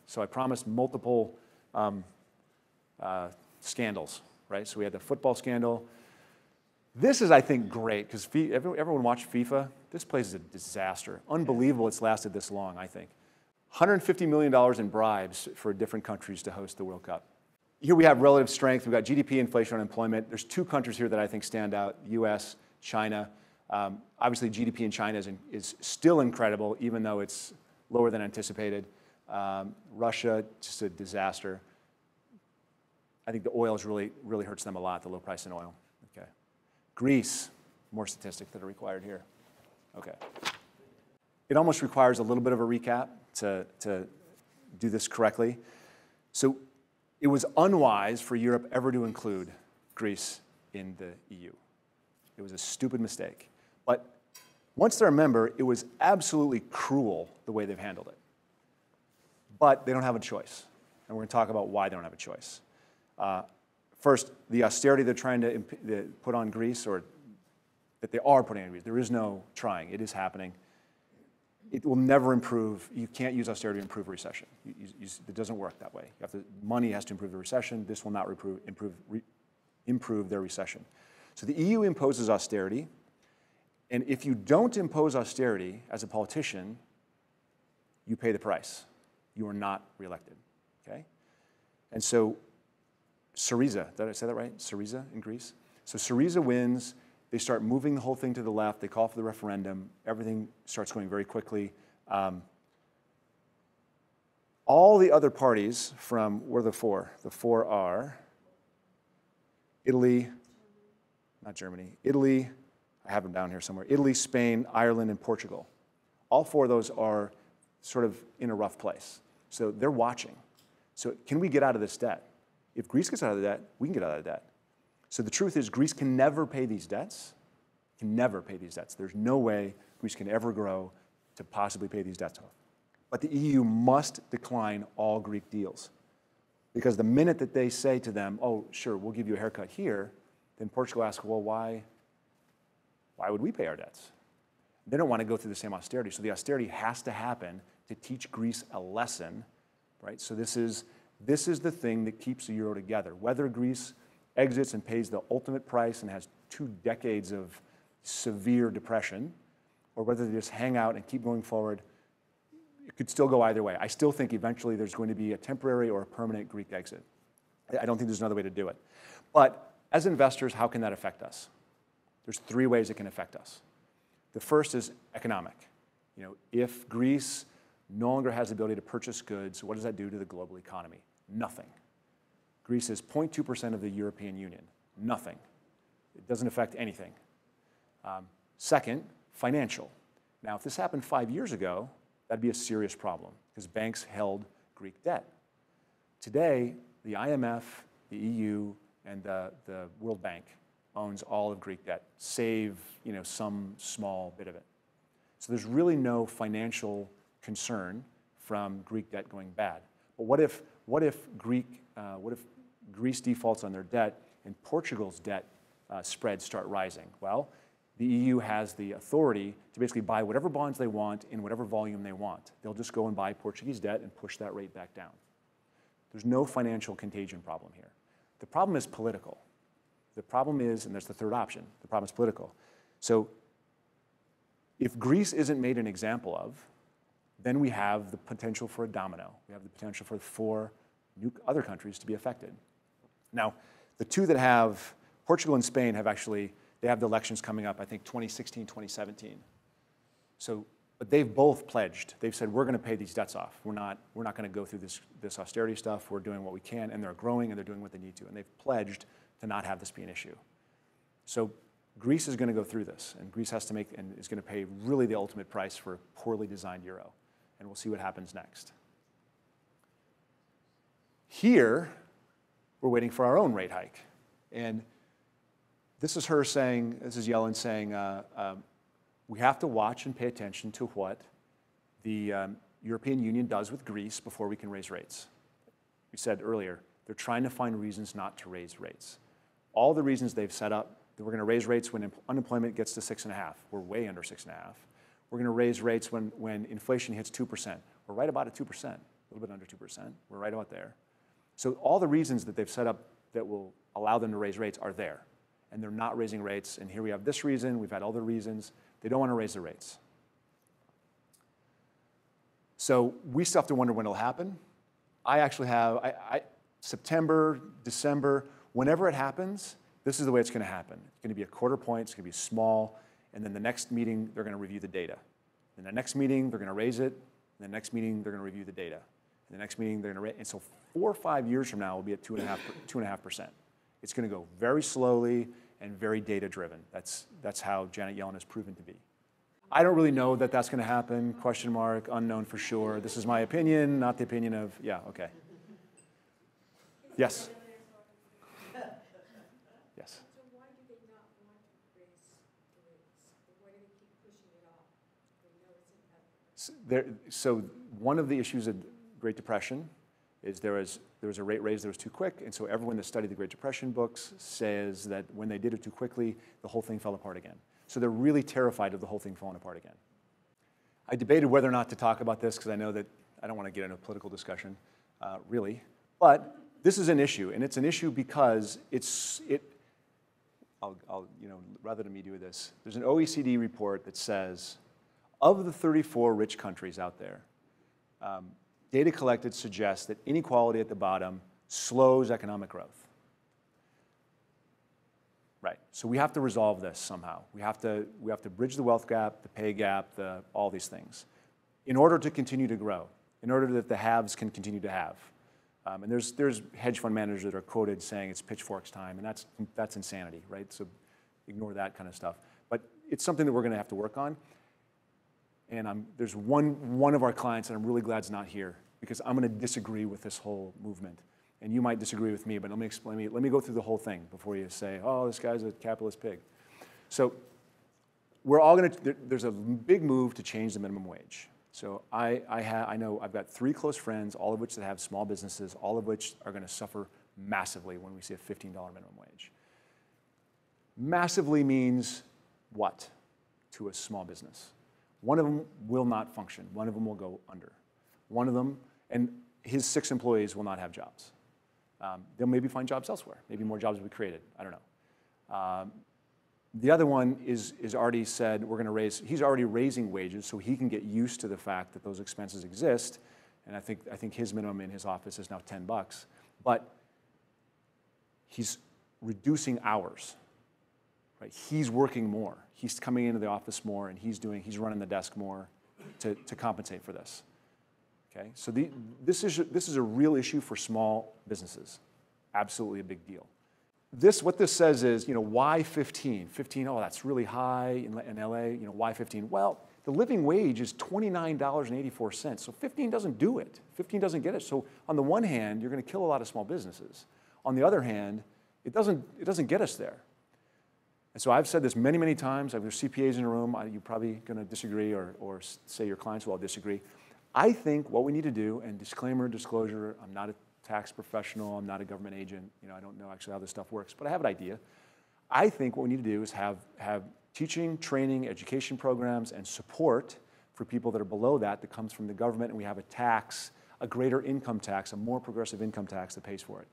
So I promised multiple scandals, right? So we had the football scandal. This is, I think, great, because everyone watched FIFA. This place is a disaster. Unbelievable it's lasted this long, I think. $150 million in bribes for different countries to host the World Cup. Here we have relative strength. We've got GDP, inflation, unemployment. There's two countries here that I think stand out, US, China. Obviously, GDP in China is still incredible, even though it's lower than anticipated. Russia, just a disaster. I think the oil really hurts them a lot, the low price in oil. Okay. Greece, more statistics that are required here. Okay. It almost requires a little bit of a recap to do this correctly. So it was unwise for Europe ever to include Greece in the EU. It was a stupid mistake. But once they're a member, it was absolutely cruel the way they've handled it. But they don't have a choice. And we're going to talk about why they don't have a choice. First, the austerity they're trying to put on Greece, or that they are putting on Greece, there is no trying. It is happening. It will never improve. You can't use austerity to improve a recession. It doesn't work that way. Money has to improve the recession. This will not improve their recession. So the EU imposes austerity. And if you don't impose austerity as a politician, you pay the price. You are not reelected. Okay? And so Syriza, did I say that right? Syriza in Greece? So Syriza wins. They start moving the whole thing to the left. They call for the referendum. Everything starts going very quickly. All the other parties from, what are the four? The four are Italy, not Germany, Italy, I have them down here somewhere, Italy, Spain, Ireland, and Portugal. All four of those are sort of in a rough place. So they're watching. So can we get out of this debt? If Greece gets out of the debt, we can get out of the debt. So the truth is Greece can never pay these debts. Can never pay these debts. There's no way Greece can ever grow to possibly pay these debts off. But the EU must decline all Greek deals. Because the minute that they say to them, oh, sure, we'll give you a haircut here, then Portugal asks, well, why would we pay our debts? They don't want to go through the same austerity. So the austerity has to happen to teach Greece a lesson, right? So this is the thing that keeps the euro together. Whether Greece exits and pays the ultimate price and has 2 decades of severe depression, or whether they just hang out and keep going forward, it could still go either way. I still think eventually there's going to be a temporary or a permanent Greek exit. I don't think there's another way to do it. But as investors, how can that affect us? There's 3 ways it can affect us. The first is economic. If Greece no longer has the ability to purchase goods, what does that do to the global economy? Nothing. Greece is 0.2% of the European Union. Nothing. It doesn't affect anything. Second, financial. Now, if this happened 5 years ago, that'd be a serious problem because banks held Greek debt. Today, the IMF, the EU, and the World Bank owns all of Greek debt, save some small bit of it. So there's really no financial concern from Greek debt going bad. But what if Greece defaults on their debt and Portugal's debt spreads start rising? Well, the EU has the authority to basically buy whatever bonds they want in whatever volume they want. They'll just go and buy Portuguese debt and push that rate back down. There's no financial contagion problem here. The problem is political. The problem is, and there's the third option, the problem is political. So if Greece isn't made an example of, then we have the potential for a domino. We have the potential for 4 other countries to be affected. Now, the 2 that have, Portugal and Spain have actually, they have the elections coming up, I think 2016, 2017. So, but they've both pledged. They've said, we're going to pay these debts off. We're not going to go through this austerity stuff. We're doing what we can, and they're growing, and they're doing what they need to. And they've pledged to not have this be an issue. So Greece is going to go through this, and Greece has to make, and is going to pay really the ultimate price for a poorly designed euro. And we'll see what happens next. Here, we're waiting for our own rate hike. And this is her saying, this is Yellen saying, we have to watch and pay attention to what the European Union does with Greece before we can raise rates. We said earlier, they're trying to find reasons not to raise rates. All the reasons they've set up, that we're going to raise rates when unemployment gets to 6.5. We're way under 6.5. We're going to raise rates when inflation hits 2%. We're right about at 2%. a little bit under 2%. We're right about there. So all the reasons that they've set up that will allow them to raise rates are there. And they're not raising rates. And here we have this reason. We've had other reasons. They don't want to raise the rates. So we still have to wonder when it'll happen. I actually have, September, December, whenever it happens, this is the way it's going to happen. It's going to be a quarter point. It's going to be small. And then the next meeting, they're going to review the data. In the next meeting, they're going to raise it. In the next meeting, they're going to review the data. In the next meeting, they're going to raise it. And so 4 or 5 years from now, we'll be at 2.5%. It's going to go very slowly and very data-driven. That's how Janet Yellen has proven to be. I don't really know that that's going to happen, question mark, unknown for sure. This is my opinion, not the opinion of, yeah, okay. Yes? Yes? So why do they not want to raise the rates? Why do they keep pushing it off? They know it's inevitable. So one of the issues of Great Depression is there was a rate raise that was too quick, and so everyone that studied the Great Depression books says that when they did it too quickly, the whole thing fell apart again. So they're really terrified of the whole thing falling apart again. I debated whether or not to talk about this because I know that I don't want to get into a political discussion, really. But this is an issue, and it's an issue because rather than me do this, there's an OECD report that says of the 34 rich countries out there, data collected suggests that inequality at the bottom slows economic growth. Right, so we have to resolve this somehow. We have to bridge the wealth gap, the pay gap, all these things, in order to continue to grow, in order that the haves can continue to have. And there's hedge fund managers that are quoted saying it's pitchforks time, and that's insanity, right? So ignore that kind of stuff. But it's something that we're going to have to work on. And there's one of our clients that I'm really glad is not here because I'm going to disagree with this whole movement. And you might disagree with me, but let me go through the whole thing before you say, oh, this guy's a capitalist pig. So we're all going to, there's a big move to change the minimum wage. So I know I've got 3 close friends, all of which that have small businesses, all of which are going to suffer massively when we see a $15 minimum wage. Massively means what to a small business? One of them will not function. One of them will go under. One of them, and his 6 employees will not have jobs. They'll maybe find jobs elsewhere. Maybe more jobs will be created. I don't know. The other one is already said we're going to raise. He's already raising wages so he can get used to the fact that those expenses exist. And I think his minimum in his office is now $10. But he's reducing hours. Right? He's working more. He's coming into the office more, and he's running the desk more to compensate for this. Okay, so this is a real issue for small businesses, absolutely a big deal. What this says is, why 15? 15, oh, that's really high in LA. Why 15? Well, the living wage is $29.84, so 15 doesn't do it. 15 doesn't get it. So on the one hand, you're going to kill a lot of small businesses. On the other hand, it doesn't get us there. And so I've said this many, many times. There's CPAs in the room. You're probably going to disagree or say your clients will all disagree. I think what we need to do, and disclaimer, disclosure, I'm not a tax professional, I'm not a government agent, I don't know actually how this stuff works, but I have an idea. I think what we need to do is have teaching, training, education programs, and support for people that are below that comes from the government, and we have a greater income tax, a more progressive income tax that pays for it.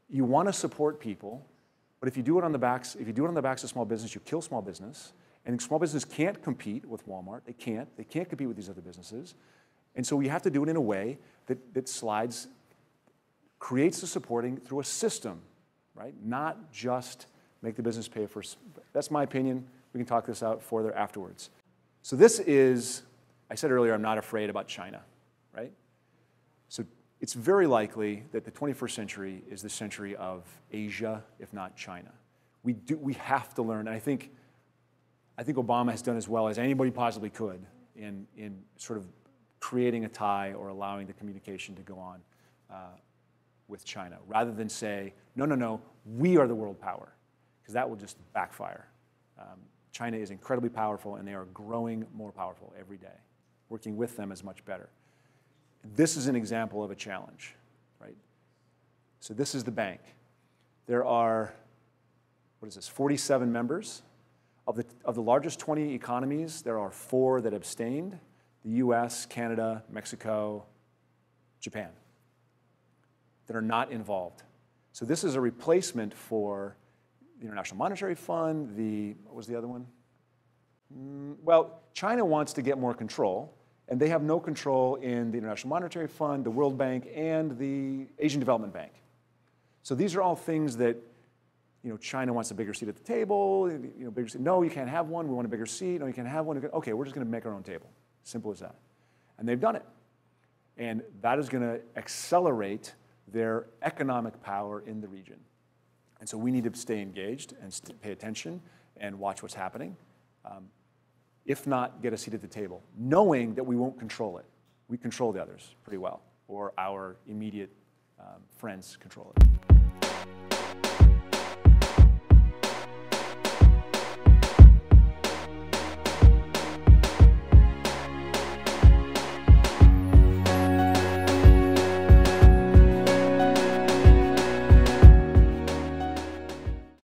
You want to support people, but if you do it on the backs of small business, you kill small business, and small business can't compete with Walmart. They can't compete with these other businesses. And so we have to do it in a way that creates the supporting through a system, right? Not just make the business pay for. That's my opinion. We can talk this out further afterwards. So this is, I said earlier, I'm not afraid about China, right? So it's very likely that the 21st century is the century of Asia, if not China. We have to learn, and I think Obama has done as well as anybody possibly could in sort of creating a tie or allowing the communication to go on with China, rather than say, no, we are the world power, because that will just backfire. China is incredibly powerful, and they are growing more powerful every day. Working with them is much better. This is an example of a challenge, right? So this is the bank. There are, 47 members. Of the largest 20 economies, there are 4 that abstained: the US, Canada, Mexico, Japan, that are not involved. So this is a replacement for the International Monetary Fund, what was the other one? Well, China wants to get more control, and they have no control in the International Monetary Fund, the World Bank, and the Asian Development Bank. So these are all things that, China wants a bigger seat at the table. Bigger seat. No, you can't have one. We want a bigger seat. No, you can't have one. Okay, we're just going to make our own table. Simple as that. And they've done it. And that is going to accelerate their economic power in the region. And so we need to stay engaged and pay attention and watch what's happening. If not, get a seat at the table, knowing that we won't control it. We control the others pretty well, or our immediate friends control it.